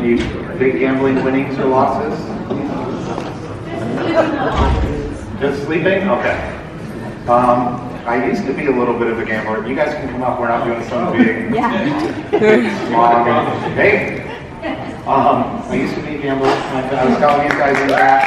Any big gambling winnings or losses? Just sleeping? Okay. I used to be a little bit of a gambler. You guys can come up. We're not doing some big, long. Hey. I used to be a gambler. I was telling you guys in the back.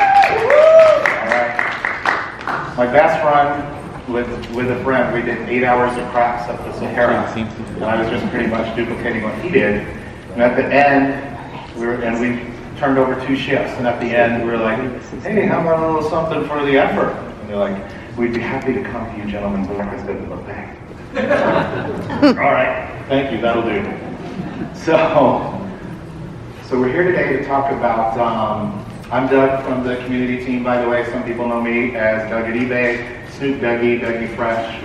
All right. My best run with a friend, we did 8 hours of craps up the Sahara, and I was just pretty much duplicating what he did. And at the end, we turned over 2 shifts, and at the end, we were like, "Hey, how about a little something for the effort?" And they're like, "We'd be happy to come to you, gentlemen, but I said, look back." All right, thank you, that'll do. So we're here today to talk about. I'm Doug from the community team, by the way. Some people know me as Doug at eBay, Snoop Dougie, Dougie Fresh,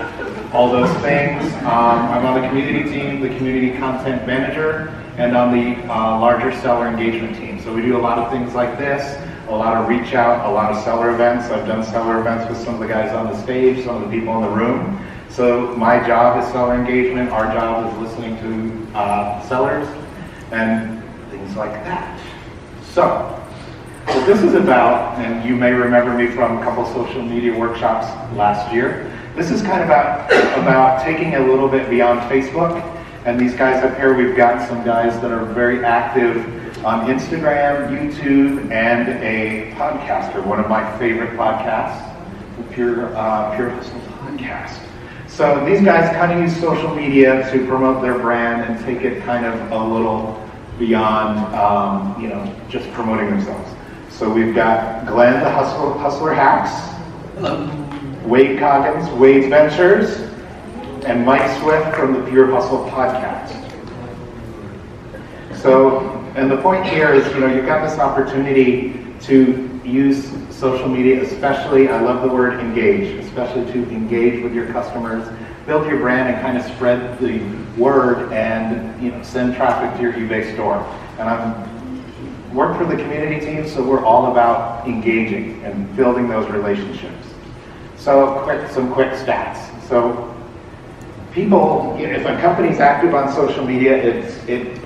all those things. I'm on the community team, the community content manager, and on the larger seller engagement team. So we do a lot of things like this, a lot of reach out, a lot of seller events. I've done seller events with some of the guys on the stage, some of the people in the room. So my job is seller engagement. Our job is listening to sellers and things like that. So what this is about, and you may remember me from a couple social media workshops last year, this is kind of about taking a little bit beyond Facebook. And these guys up here, we've got some guys that are very active on Instagram, YouTube, and a podcaster, one of my favorite podcasts, the Pure Hustle Podcast. So these guys kind of use social media to promote their brand and take it kind of a little beyond, just promoting themselves. So we've got Glenn, the Hustler Hacks. Hello. Wade Coggins, Wade's Ventures, and Mike Swift from the Pure Hustle Podcast. So, and the point here is, you've got this opportunity to use social media, especially, I love the word engage, especially to engage with your customers, build your brand, and kind of spread the word and, send traffic to your eBay store. And I've worked for the community team, so we're all about engaging and building those relationships. So some quick stats. So people, if a company's active on social media, it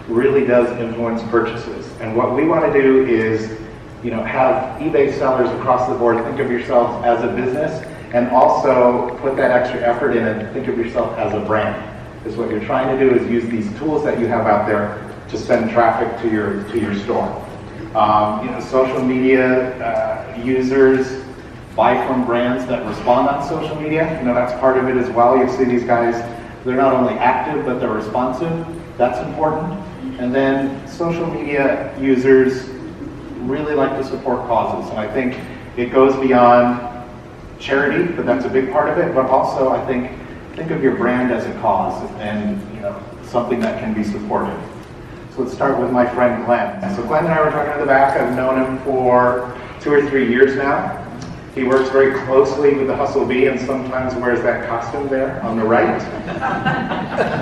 really does influence purchases. And what we want to do is, have eBay sellers across the board think of yourselves as a business, and also put that extra effort in and think of yourself as a brand. Because what you're trying to do is use these tools that you have out there to send traffic to your store. Social media users buy from brands that respond on social media. That's part of it as well. You see these guys, they're not only active, but they're responsive. That's important. And then social media users really like to support causes. And I think it goes beyond charity, but that's a big part of it. But also, I think of your brand as a cause and something that can be supported. So let's start with my friend Glenn. So Glenn and I were talking in the back. I've known him for 2 or 3 years now. He works very closely with the Hustle Bee and sometimes wears that costume there on the right.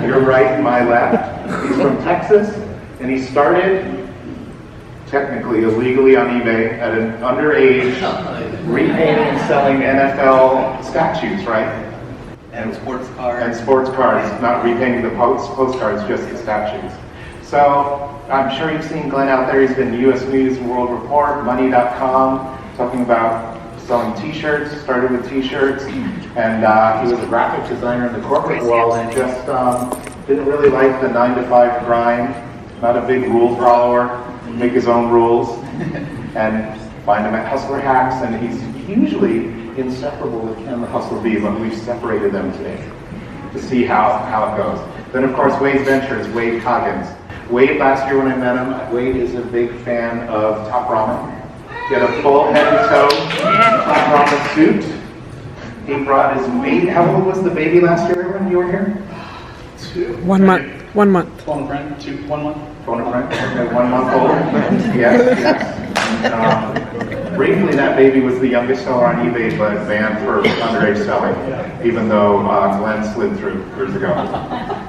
Your right, my left. He's from Texas, and he started technically illegally on eBay at an underage, repainting and selling NFL statues, right? And sports cards. And sports cards, not repainting the postcards, just the statues. So I'm sure you've seen Glenn out there. He's been U.S. News and World Report, Money.com, talking about selling t-shirts, started with t-shirts, and he was a graphic designer in the corporate world and just didn't really like the 9-to-5 grind, not a big rule follower, make his own rules, and find him at Hustler Hacks, and he's usually inseparable with Ken the Hustle Bee, but we've separated them today to see how it goes. Then of course Wade's Ventures, Wade Coggins. Wade, last year when I met him, Wade is a big fan of Top Ramen. He had a full head to toe Top Ramen suit. He brought his baby. How old was the baby last year when you were here? 1 month. 1 month. Phone a friend, 1 month. Phone a friend, okay, 1 month old. Yes. Briefly, that baby was the youngest seller on eBay, but banned for underage selling, even though Glenn slid through years ago.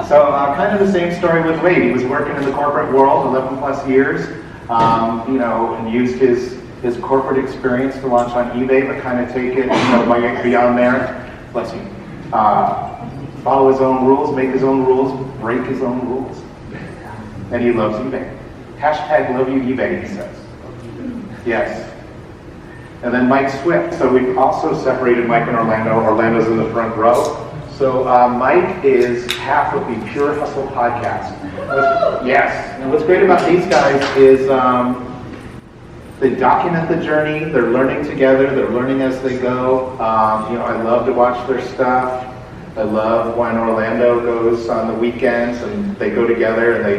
So kind of the same story with Wade. He was working in the corporate world 11 plus years, and used his corporate experience to launch on eBay, but kind of take it beyond there. Bless you. Follow his own rules, make his own rules, break his own rules. And he loves eBay. Hashtag love you eBay, he says. Yes. And then Mike Swift. So we've also separated Mike and Orlando. Orlando's in the front row. So Mike is half of the Pure Hustle podcast. Yes. And what's great about these guys is they document the journey. They're learning together. They're learning as they go. I love to watch their stuff. I love when Orlando goes on the weekends and they go together and they,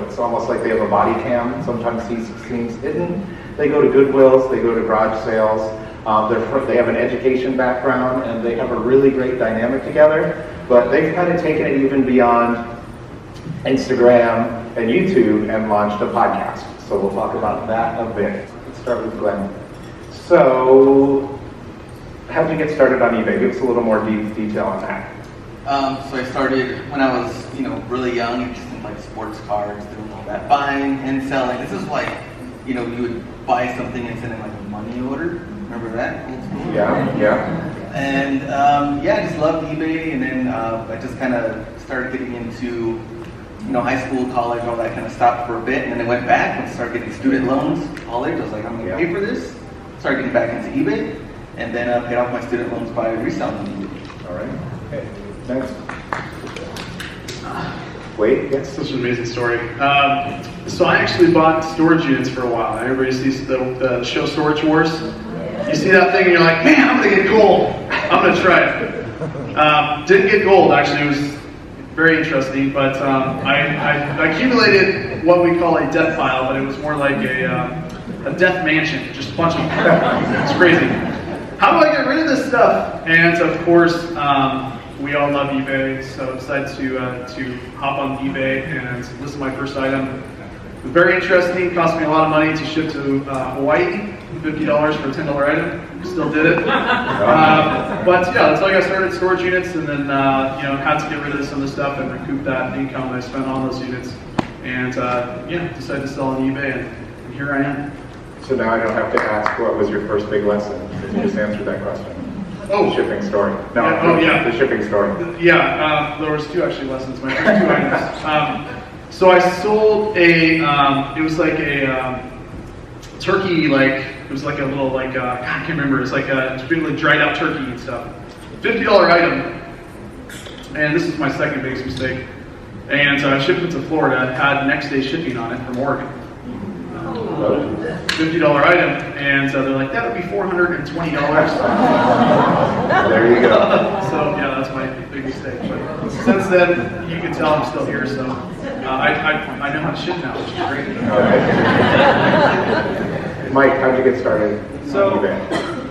it's almost like they have a body cam. Sometimes he seems hidden. They go to Goodwills. They go to garage sales. They have an education background and they have a really great dynamic together. But they've kind of taken it even beyond Instagram and YouTube and launched a podcast. So we'll talk about that a bit. Let's start with Glenn. So, how did you get started on eBay? Give us a little more detail on that. So I started when I was, really young, just in like sports cars, doing all that buying and selling. This is like, you would buy something and send in like a money order. Remember that? Old school? Yeah. And I just loved eBay, and then I just kind of started getting into high school, college, all that kind of stopped for a bit, and then I went back and started getting student loans, college. I was like, I'm going to pay for this. Started getting back into eBay, and then paid off my student loans by reselling on eBay. All right. Okay. Thanks. Wait, yes? Such an amazing story. So I actually bought storage units for a while. Everybody sees the show Storage Wars. You see that thing and you're like, man, I'm going to get gold. I'm going to try it. Didn't get gold, actually. It was very interesting, but I accumulated what we call a death pile, but it was more like a death mansion, just a bunch of it's crazy. How do I get rid of this stuff? And of course, we all love eBay, so I decided to hop on eBay and list my first item. It was very interesting. It cost me a lot of money to ship to Hawaii, $50 for a $10 item. Still did it. But yeah, that's how I got started, storage units, and then had to get rid of some of the stuff and recoup that income that I spent on those units. And decided to sell on eBay, and here I am. So now I don't have to ask what was your first big lesson. You just answered that question. Oh, The shipping story. No, yeah. The shipping story. Yeah, there was two actually lessons. My first two items. So I sold it was like a turkey, it was like a little, I can't remember, it's like it's really dried out turkey and stuff. $50 item, and this is my second biggest mistake. And I shipped it to Florida, had next day shipping on it from Oregon. $50 item, and they're like, that would be $420. There you go. So yeah, that's my big mistake. But since then, you can tell I'm still here, so I know how to ship now, which is great. All right. Mike, how'd you get started So, on eBay?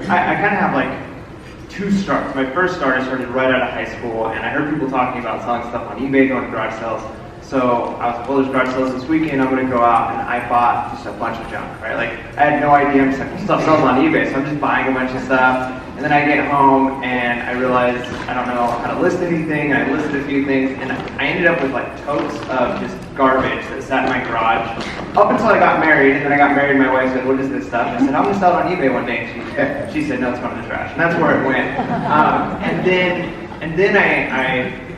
I kind of have two starts. My first start I started right out of high school, and I heard people talking about selling stuff on eBay, going to garage sales. So I was like, well, there's garage sales this weekend, I'm going to go out, and I bought just a bunch of junk, right? I had no idea, I'm just like, stuff sells on eBay, so I'm just buying a bunch of stuff. And then I get home, and I realized I don't know how to list anything, and I listed a few things, and I ended up with totes of just garbage that sat in my garage, up until I got married, and then I got married, and my wife said, what is this stuff? And I said, I'm going to sell it on eBay one day, and she said, no, it's going to the trash, and that's where it went. And then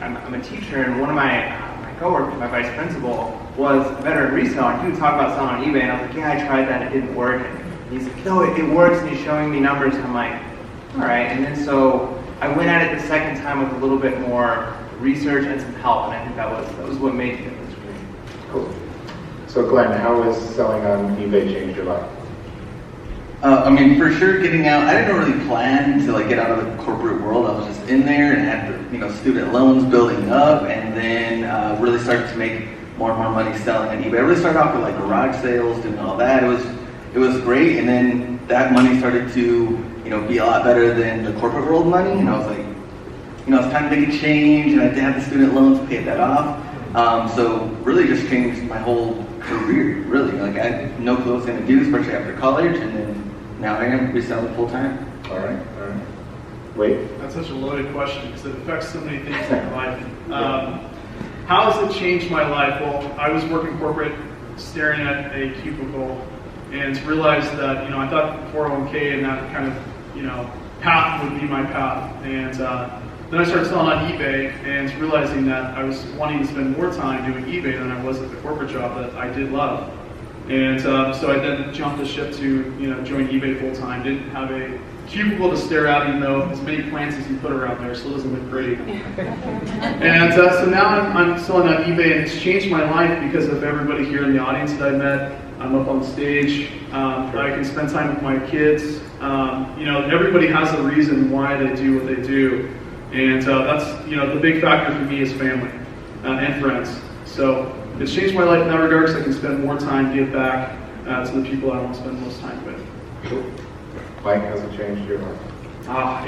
I'm a teacher, and one of my coworker, my vice principal, was a veteran reseller, and he would talk about selling on eBay, and I was like, yeah, I tried that, it didn't work. And he's like, no, it works, and he's showing me numbers, and I'm like, all right. And then so I went at it the second time with a little bit more research and some help, and I think that was what made it this great. Cool. So Glenn, how has selling on eBay changed your life? For sure, getting out. I didn't really plan to get out of the corporate world. I was just in there and had student loans building up, and then really started to make more and more money selling on eBay. I really started off with garage sales, doing all that. It was great, and then that money started to be a lot better than the corporate world money. And I was like, it's time to make a change, and I did have the student loans, paid that off. So really just changed my whole career. Really, I had no clue what I was going to do, especially after college, and then now I am reselling full time. All right. Wait. That's such a loaded question because it affects so many things in my life. How has it changed my life? Well, I was working corporate, staring at a cubicle, and realized that I thought 401k and that kind of path would be my path. And then I started selling on eBay and realizing that I was wanting to spend more time doing eBay than I was at the corporate job that I did love. And so I then jumped the ship to join eBay full time. Didn't have a cubicle to stare at, even though as many plants as you put around there still doesn't look pretty. And so now I'm selling on eBay, and it's changed my life because of everybody here in the audience that I met. I'm up on stage. I can spend time with my kids. Everybody has a reason why they do what they do, and that's the big factor for me is family and friends. So it's changed my life in that regard, because I can spend more time, give back to the people I want to spend most time with. Cool. Mike, has it changed your life? I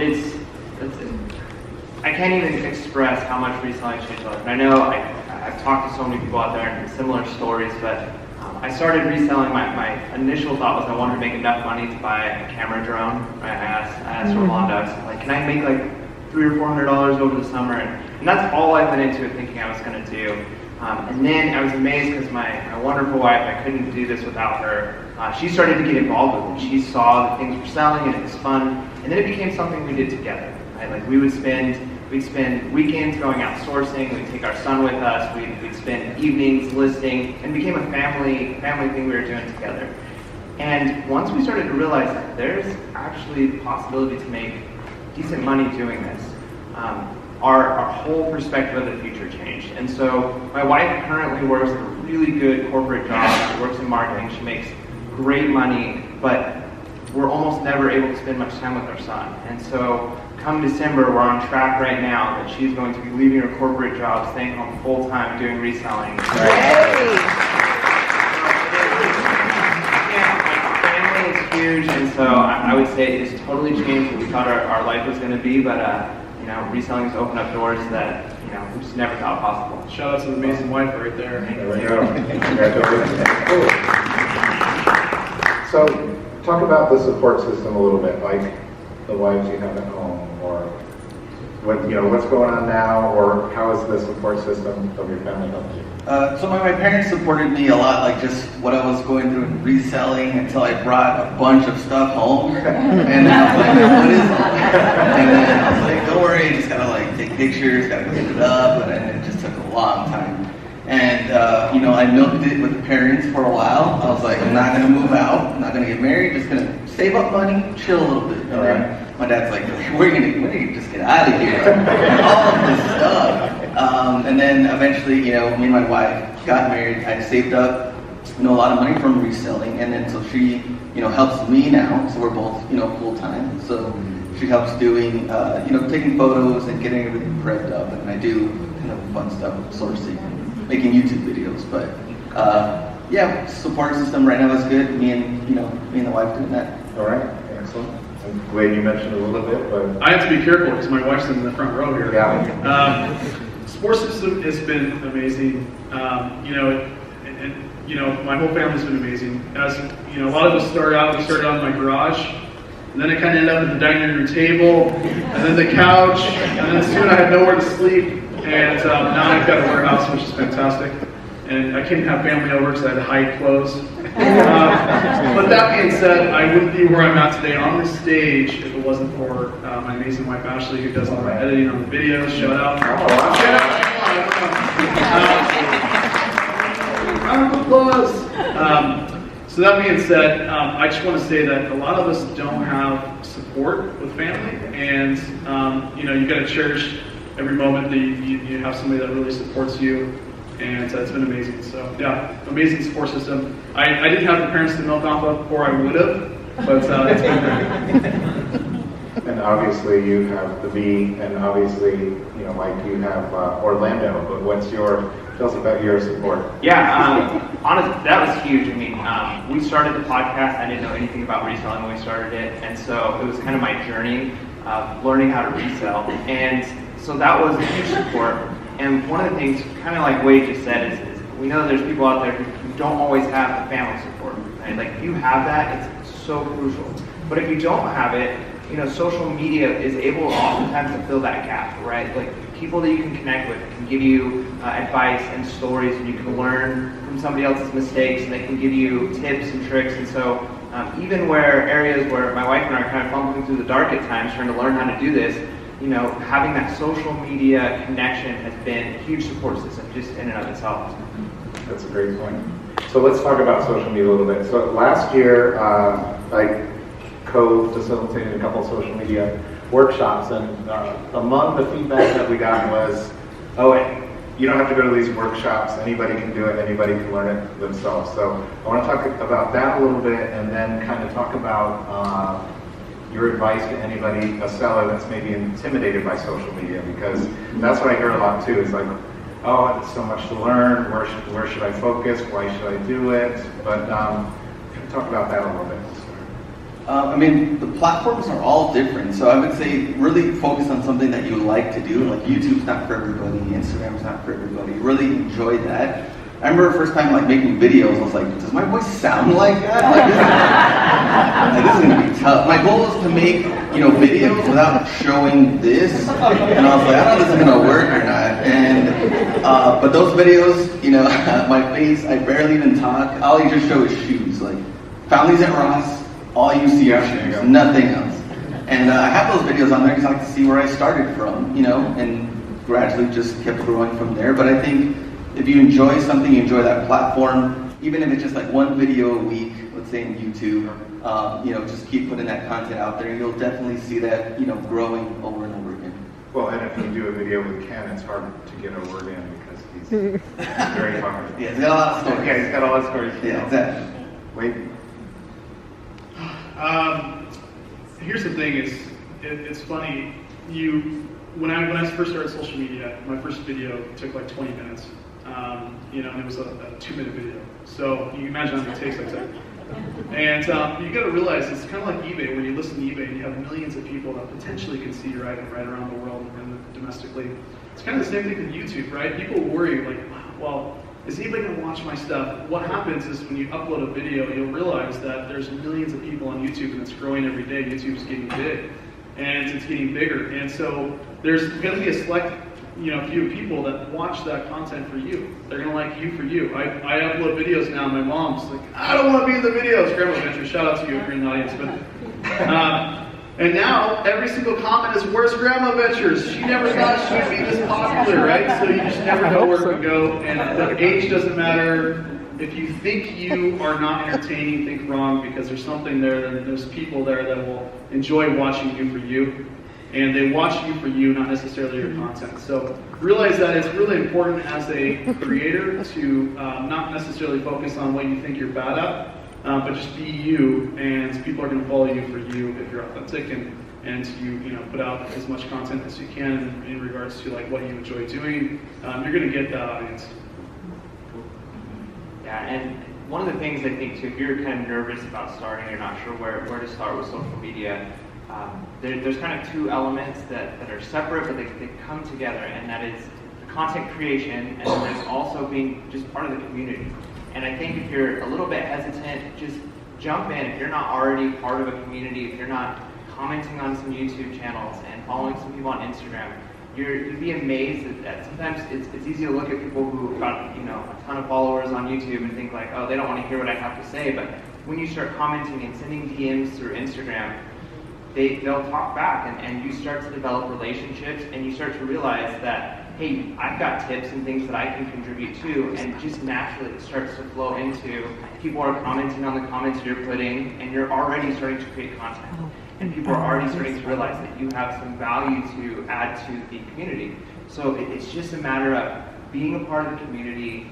can't even express how much reselling changed my life. And I know I've talked to so many people out there and similar stories, but I started reselling. My initial thought was I wanted to make enough money to buy a camera drone. I asked Rolando, I was like, can I make like $300 or $400 over the summer? And that's all I went into it thinking I was going to do. And then I was amazed because my wonderful wife, I couldn't do this without her. She started to get involved with it. She saw the things we're selling and it was fun. And then it became something we did together. Right? Like we'd spend weekends going out sourcing. We'd take our son with us. We'd spend evenings listing, and it became a family thing we were doing together. And once we started to realize that there's actually the possibility to make decent money doing this, our whole perspective of the future changed. And so my wife currently works a really good corporate job. She works in marketing. She makes great money, but we're almost never able to spend much time with our son. And so come December, we're on track right now that she's going to be leaving her corporate job, staying home full time doing reselling. Family is huge, and so I would say it's totally changed what we thought our life was going to be, but reselling has opened up doors that we just never thought possible. Shout out to the amazing wife right there. There we go. Congratulations. Cool. So, talk about the support system a little bit, like the wives you have at home, or what's going on now, or how is the support system of your family helped you? So my parents supported me a lot, like just what I was going through in reselling, until I brought a bunch of stuff home. And then I was like, what is it? And then I was like, don't worry, you just gotta like take pictures, gotta clean it up, and it just took a long time. And I milked it with the parents for a while. I was like, I'm not gonna move out, I'm not gonna get married, just gonna save up money, chill a little bit. And then my dad's like, we're gonna just get out of here. All of this stuff. And then eventually, me and my wife got married. I saved up, a lot of money from reselling, and then so she, helps me now. So we're both, full time. So she helps doing, taking photos and getting everything prepped up, and I do kind of fun stuff with sourcing and making YouTube videos. But support system right now is good. Me and the wife doing that. All right, excellent. I'm glad you mentioned a little bit, but I have to be careful because my wife's in the front row here. yeah. Support system has been amazing. My whole family's been amazing. As a lot of us started out in my garage, and then it kind of ended up at the dining room table, and then the couch, and then soon I had nowhere to sleep, and now I've got a warehouse, which is fantastic. And I couldn't have family over because I had to hide clothes. But that being said, I wouldn't be where I'm at today on the stage if it wasn't for my amazing wife Ashley, who does all my editing on the videos. Shout out! Round of applause. So that being said, I just want to say that a lot of us don't have support with family, and you got to cherish every moment that you have somebody that really supports you. And it's been amazing. So yeah, amazing support system. I didn't have the parents to milk off of, or I would have, but it's been great. And obviously you have the B, and obviously, Mike, you have Orlando, but tell us about your support. Yeah, honestly, that was huge. I mean, we started the podcast, I didn't know anything about reselling when we started it, and so it was kind of my journey of learning how to resell, and so that was a huge support. And one of the things, kind of like Wade just said, is we know there's people out there who don't always have the family support. Right? Like if you have that, it's so crucial. But if you don't have it, social media is able oftentimes to fill that gap, right? Like people that you can connect with can give you advice and stories, and you can learn from somebody else's mistakes, and they can give you tips and tricks. And so even where areas where my wife and I are kind of fumbling through the dark at times, trying to learn how to do this, having that social media connection has been a huge support system just in and of itself. That's a great point. So let's talk about social media a little bit. So last year, I co-facilitated a couple of social media workshops, and among the feedback that we got was, oh, you don't have to go to these workshops, anybody can do it, anybody can learn it themselves. So I want to talk about that a little bit, and then kind of talk about your advice to anybody, a seller that's maybe intimidated by social media, because that's what I hear a lot too, is like, oh, it's so much to learn, where should I focus, why should I do it? But talk about that a little bit. I mean, the platforms are all different, so I would say really focus on something that you like to do. Like YouTube's not for everybody, Instagram's not for everybody. Really enjoy that. I remember the first time like making videos, I was like, does my voice sound like that? Like, this is gonna be tough. My goal was to make, videos without showing this, and I was like, I don't know if this is gonna work or not. And but those videos, my face, I barely even talk. All you just show is shoes. Like, found these at Ross. All you see are shoes, nothing else. And I have those videos on there because I like to see where I started from, and gradually just kept growing from there. But I think if you enjoy something, you enjoy that platform, even if it's just like one video a week, let's say in YouTube, just keep putting that content out there, and you'll definitely see that, growing over and over again. Well, and if you do a video with Ken, it's hard to get a word in because he's very hard. Yeah, he's got a lot of stories. Okay, he's got a lot of stories. Yeah, exactly. Wait. Here's the thing: it's funny. When I first started social media, my first video took like 20 minutes. And it was a 2-minute video. So you can imagine how many takes I took. And you got to realize it's kind of like eBay. When you listen to eBay and you have millions of people that potentially can see your item right around the world and domestically. It's kind of the same thing with YouTube, right? People worry like, well, is anybody going to watch my stuff? What happens is when you upload a video, you'll realize that there's millions of people on YouTube and it's growing every day. YouTube's getting big and it's getting bigger. And so there's going to be a select few people that watch that content for you. They're going to like you for you. I upload videos now. My mom's like, I don't want to be in the videos. Grandma Venture, shout out to you if you're in the audience. But, and now every single comment is, where's Grandma Ventures? She never thought she would be this popular, right? So you just never know where to go. And the age doesn't matter. If you think you are not entertaining, think wrong, because there's something there. There's people there that will enjoy watching you for you. And they watch you for you, not necessarily your content. So realize that it's really important as a creator to not necessarily focus on what you think you're bad at, but just be you, and people are going to follow you for you if you're authentic and you put out as much content as you can in regards to like what you enjoy doing. You're going to get that audience. Yeah, and one of the things I think too, if you're kind of nervous about starting, you're not sure where to start with social media, there's kind of two elements that are separate, but they come together, and that is the content creation, and then there's also being just part of the community. And I think if you're a little bit hesitant, just jump in. If you're not already part of a community, if you're not commenting on some YouTube channels and following some people on Instagram, you'd be amazed that sometimes it's easy to look at people who've got a ton of followers on YouTube and think like, oh, they don't want to hear what I have to say. But when you start commenting and sending DMs through Instagram, they'll talk back, and you start to develop relationships, and you start to realize that, hey, I've got tips and things that I can contribute to, and just naturally it starts to flow into people are commenting on the comments you're putting, and you're already starting to create content. And people are already starting to realize that you have some value to add to the community. So it's just a matter of being a part of the community,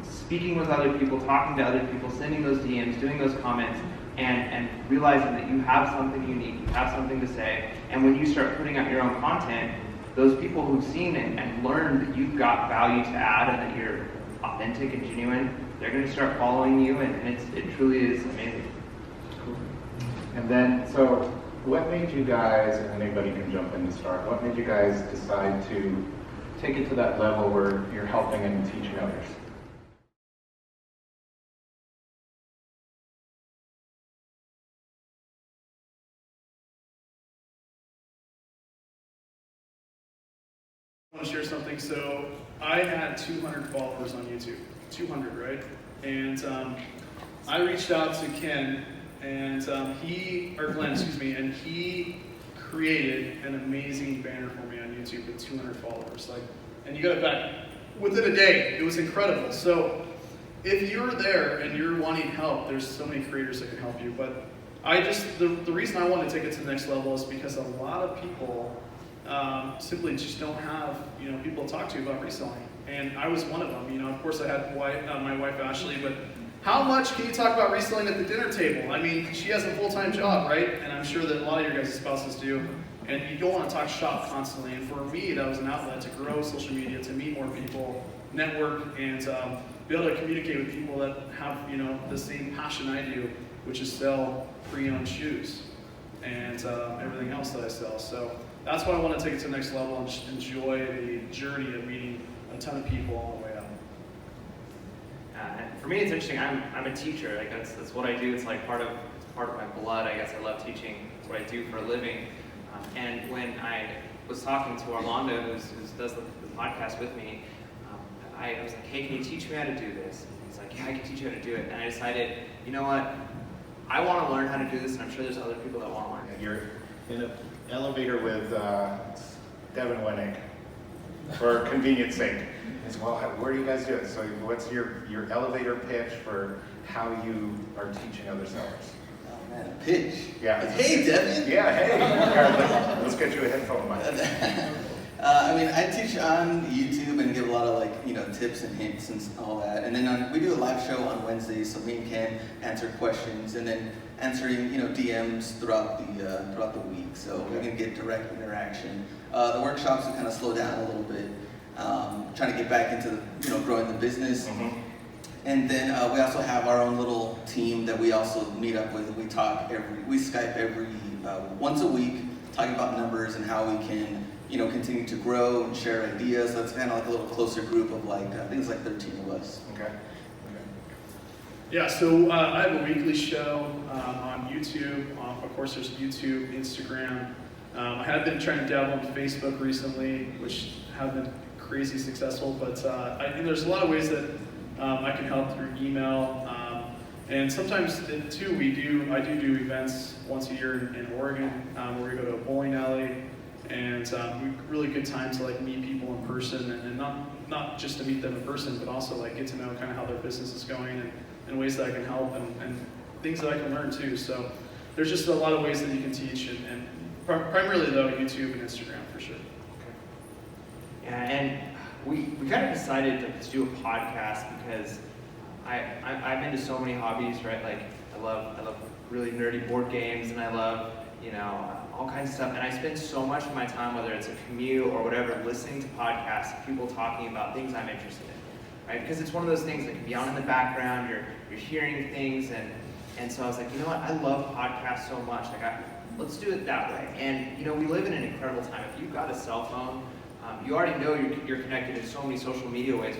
speaking with other people, talking to other people, sending those DMs, doing those comments, and realizing that you have something unique, you have something to say. And when you start putting out your own content, those people who've seen it and learned that you've got value to add and that you're authentic and genuine, they're going to start following you, and it truly is amazing. Cool. And then, so what made you guys, and anybody can jump in to start, what made you guys decide to take it to that level where you're helping and teaching others? I want to share something. So I had 200 followers on YouTube, 200, right? And I reached out to Ken, and Glenn, and he created an amazing banner for me on YouTube with 200 followers. And you got to back, within a day. It was incredible. So if you're there and you're wanting help, there's so many creators that can help you. But the reason I wanted to take it to the next level is because a lot of people simply just don't have, people to talk to about reselling. And I was one of them. Of course I had my wife Ashley, but how much can you talk about reselling at the dinner table? I mean, she has a full-time job, right? And I'm sure that a lot of your guys' spouses do. And you don't want to talk shop constantly. And for me, that was an outlet to grow social media, to meet more people, network, and be able to communicate with people that have, the same passion I do, which is sell pre-owned shoes and everything else that I sell. So that's why I want to take it to the next level and just enjoy the journey of meeting a ton of people all the way up. And for me, it's interesting. I'm a teacher. Like that's what I do. It's like part of my blood. I guess I love teaching. It's what I do for a living. And when I was talking to Orlando, who does the podcast with me, I was like, "Hey, can you teach me how to do this?" And he's like, "Yeah, I can teach you how to do it." And I decided, you know what? I want to learn how to do this, and I'm sure there's other people that want to learn. You're in an elevator with Devin Winnick for convenience sake. As well, where do you guys do it? So what's your elevator pitch for how you are teaching other sellers? Oh man, a pitch. Yeah. Hey, Devin. Yeah, hey. Let's get you a headphone mic. I teach on YouTube and give a lot of tips and hints and all that. And then we do a live show on Wednesdays, so me and Ken answer questions, and then answering DMs throughout the week. So we can get direct interaction. The workshops have kind of slowed down a little bit, trying to get back into growing the business. Mm-hmm. And then we also have our own little team that we also meet up with. We Skype every once a week, talking about numbers and how we can continue to grow and share ideas. That's kind of like a little closer group of I think it's like 13 of us. Okay. Yeah, so I have a weekly show on YouTube. Of course, there's YouTube, Instagram. I have been trying to dabble in Facebook recently, which have been crazy successful. But I think there's a lot of ways that I can help through email. And sometimes too, I do events once a year in Oregon, where we go to a bowling alley. And really good time to meet people in person, and not just to meet them in person, but also get to know kind of how their business is going and ways that I can help and things that I can learn too. So there's just a lot of ways that you can teach, and primarily though YouTube and Instagram for sure. Yeah, and we kind of decided to do a podcast because I'm into so many hobbies, right? Like I love really nerdy board games, and I love all kinds of stuff. And I spend so much of my time, whether it's a commute or whatever, listening to podcasts, people talking about things I'm interested in, right? Because it's one of those things that can be on in the background, you're hearing things, and so I was like, you know what, I love podcasts so much, let's do it that way. And we live in an incredible time. If you've got a cell phone, you already know you're connected in so many social media ways,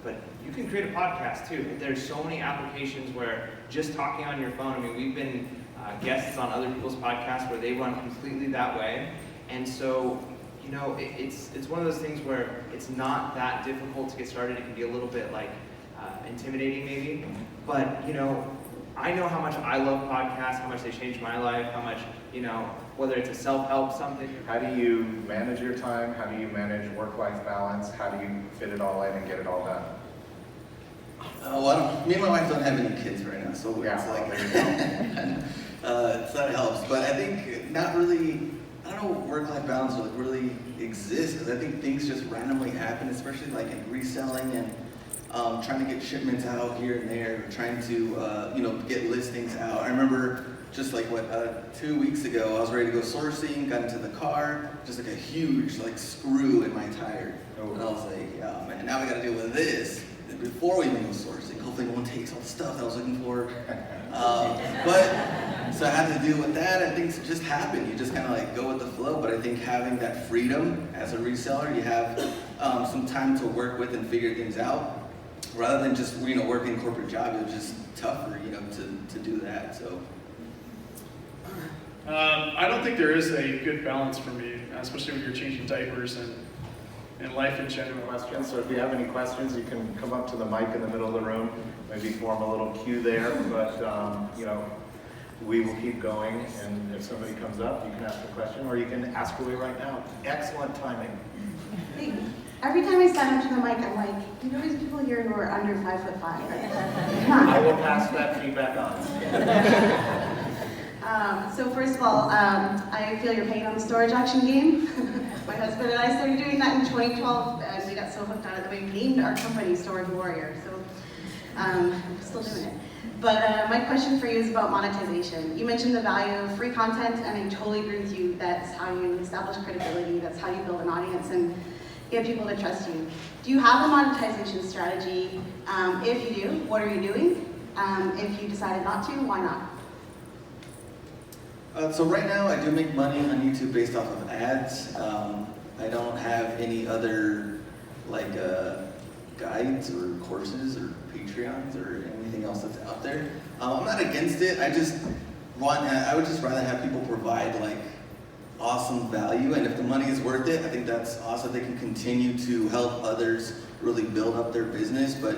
but you can create a podcast too. There's so many applications where just talking on your phone, we've been guests on other people's podcasts where they run completely that way. And so, it's one of those things where it's not that difficult to get started. It can be a little bit intimidating maybe, but I know how much I love podcasts, how much they changed my life, how much, whether it's a self-help something. How do you manage your time? How do you manage work-life balance? How do you fit it all in and get it all done? Me and my wife don't have any kids right now, so Yeah, so that helps. But I think not really, I don't know, work-life balance really exists, because I think things just randomly happen, especially in reselling and trying to get shipments out here and there, trying to get listings out. I remember just 2 weeks ago, I was ready to go sourcing, got into the car, just a huge screw in my tire. Oh. And I was like, oh man, now we gotta deal with this before we even go sourcing. Hopefully no one takes all the stuff that I was looking for. So I had to deal with that, and things just happen. You just kind of go with the flow. But I think having that freedom as a reseller, you have some time to work with and figure things out, rather than just working a corporate job. It was just tougher, to do that. So I don't think there is a good balance for me, especially when you're changing diapers and life in general. Questions? So if you have any questions, you can come up to the mic in the middle of the room, maybe form a little queue there, but we will keep going, and if somebody comes up, you can ask a question, or you can ask away right now. Excellent timing. every time I stand up to the mic, I'm like, you know, these people here who are under 5'5". I will pass that feedback on. So first of all, I feel your pain on the storage auction game. My husband and I started doing that in 2012, and we got so hooked on it that we named our company Storage Warrior. So I'm still doing it. But my question for you is about monetization. You mentioned the value of free content, and I totally agree with you. That's how you establish credibility. That's how you build an audience and get people to trust you. Do you have a monetization strategy? If you do, what are you doing? If you decided not to, why not? So right now I do make money on YouTube based off of ads. I don't have any other like guides or courses or Patreons or anything else that's out there. I'm not against it. I would just rather have people provide like awesome value, and if the money is worth it, I think that's awesome. They can continue to help others really build up their business. But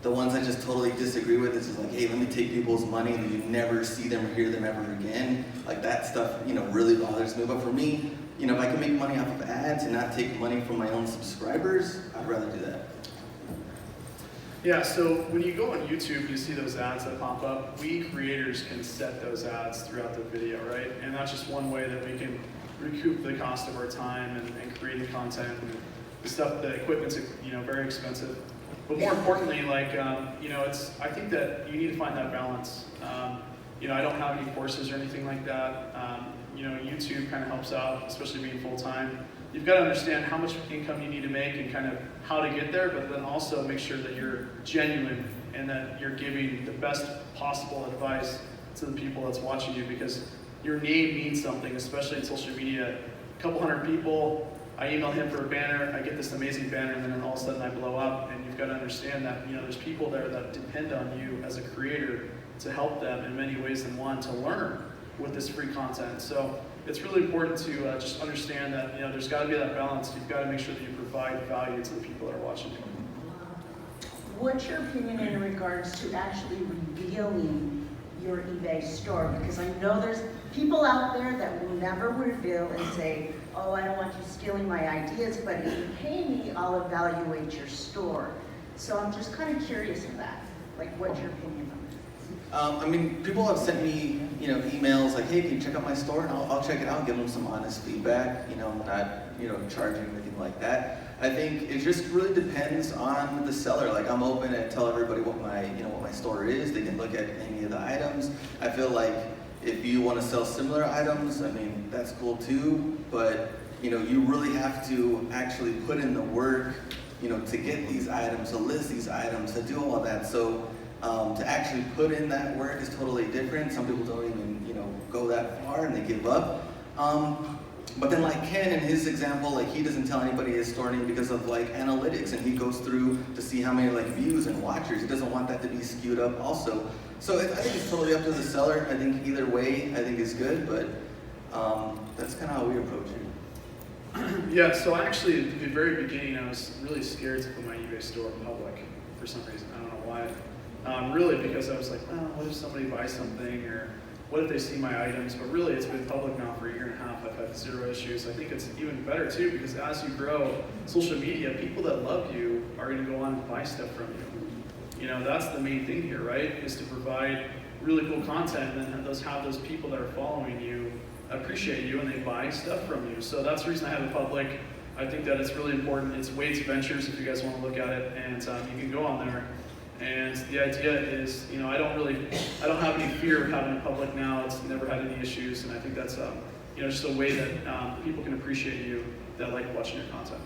the ones I just totally disagree with is just like, hey, let me take people's money and you never see them or hear them ever again. Like that stuff, really bothers me. But for me, if I can make money off of ads and not take money from my own subscribers, I'd rather do that. Yeah, so when you go on YouTube, you see those ads that pop up. We creators can set those ads throughout the video, right? And that's just one way that we can recoup the cost of our time and creating content. And the stuff, the equipment's very expensive. But more importantly, I think that you need to find that balance. I don't have any courses or anything like that. YouTube kind of helps out, especially being full-time. You've got to understand how much income you need to make and kind of how to get there, but then also make sure that you're genuine and that you're giving the best possible advice to the people that's watching you, because your name means something, especially in social media. A couple hundred people, I email him for a banner, I get this amazing banner, and then all of a sudden I blow up. And you've got to understand that there's people there that depend on you as a creator to help them in many ways than one to learn with this free content. So it's really important to just understand that there's got to be that balance. You've got to make sure that you provide value to the people that are watching you. What's your opinion in regards to actually revealing your eBay store? Because I know there's people out there that will never reveal and say, oh, I don't want you stealing my ideas, but if you pay me, I'll evaluate your store. So I'm just kind of curious of that. Like, what's your opinion on that? People have sent me, emails like, hey, can you check out my store? And I'll check it out and give them some honest feedback, not, charging anything like that. I think it just really depends on the seller. Like, I'm open to tell everybody what my store is. They can look at any of the items. I feel like if you want to sell similar items, that's cool too. But, you really have to actually put in the work, to get these items, to list these items, to do all of that. So to actually put in that work is totally different. Some people don't even, go that far and they give up. But then like Ken in his example, like he doesn't tell anybody his store name because of like analytics, and he goes through to see how many like views and watchers. He doesn't want that to be skewed up also. So I think it's totally up to the seller. I think either way, I think is good, but that's kind of how we approach it. Yeah, so actually at the very beginning, I was really scared to put my eBay store in public for some reason. I don't know why. Really because I was like, oh, what if somebody buys something, or what if they see my items? But really, it's been public now for a year and a half. I've had zero issues. I think it's even better too, because as you grow social media, people that love you are going to go on and buy stuff from you. That's the main thing here, right? Is to provide really cool content, and then have those people that are following you appreciate you and they buy stuff from you. So that's the reason I have it public. I think that it's really important. It's Wade's Ventures if you guys want to look at it, and you can go on there. And the idea is, I don't have any fear of having it public now. It's never had any issues, and I think that's, just a way that people can appreciate you that like watching your content.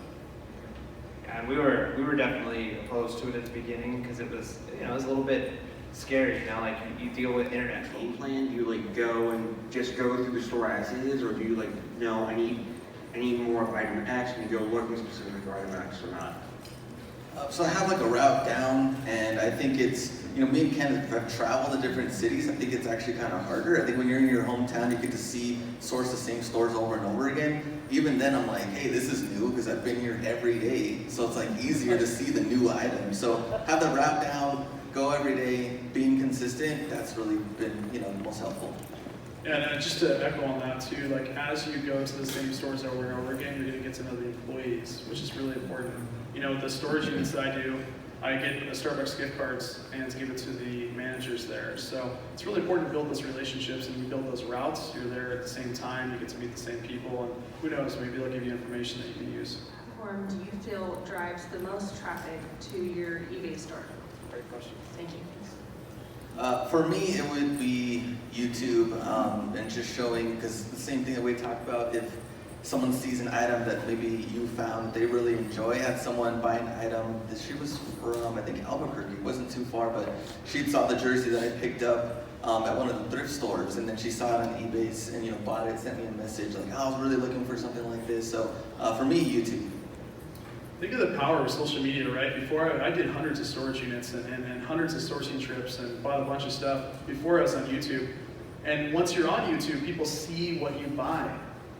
Yeah, and we were definitely opposed to it at the beginning because it was, it was a little bit scary. Like you deal with internet Game plan? Do you like go and just go through the store as is, or do you like, no, I need more of item X, and you go looking specifically for item X or not? So I have like a route down, and I think it's, me and Ken have traveled to different cities. I think it's actually kind of harder. I think when you're in your hometown, you get to source the same stores over and over again. Even then, I'm like, hey, this is new because I've been here every day. So it's like easier to see the new items. So have the route down, go every day, being consistent. That's really been, the most helpful. Yeah, and just to echo on that too, like as you go to the same stores over and over again, you're going to get to know the employees, which is really important. You know, with the storage units that I do, I get the Starbucks gift cards and give it to the managers there. So it's really important to build those relationships and you build those routes. You're there at the same time, you get to meet the same people, and who knows, maybe they'll give you information that you can use. Platform do you feel drives the most traffic to your eBay store? Great question. Thank you. For me, it would be YouTube and just showing, because the same thing that we talked about, if someone sees an item that maybe you found they really enjoy. I had someone buy an item that she was from, I think, Albuquerque. It wasn't too far, but she saw the jersey that I picked up at one of the thrift stores, and then she saw it on eBay and, you know, bought it, sent me a message like, oh, I was really looking for something like this. So for me, YouTube. Think of the power of social media, right? Before I did hundreds of storage units and hundreds of sourcing trips and bought a bunch of stuff before I was on YouTube. And once you're on YouTube, people see what you buy.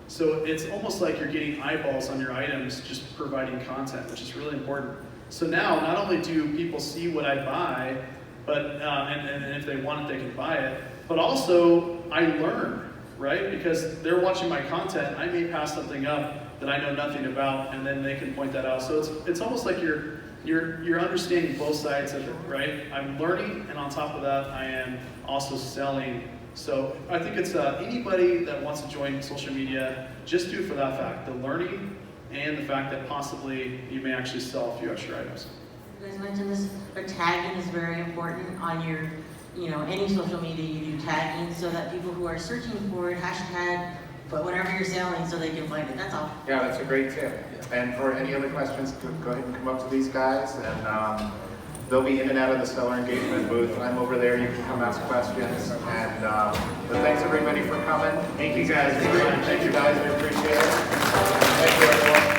So it's almost like you're getting eyeballs on your items, just providing content, which is really important. So now, not only do people see what I buy, but and if they want it, they can buy it. But also, I learn, right? Because they're watching my content. I may pass something up that I know nothing about, and then they can point that out. So it's almost like you're understanding both sides of it, right? I'm learning, and on top of that, I am also selling. So I think it's anybody that wants to join social media, just do it for that fact, the learning and the fact that possibly you may actually sell a few extra items. You guys mentioned this, but tagging is very important on your, you know, any social media you do tagging so that people who are searching for it, hashtag, but whatever you're selling so they can find it, that's all. Yeah, that's a great tip. And for any other questions, go ahead and come up to these guys, and they'll be in and out of the seller engagement booth. I'm over there, you can come ask questions. And but thanks everybody for coming. Thank you guys. Thank you guys, we appreciate it. Thank you everyone.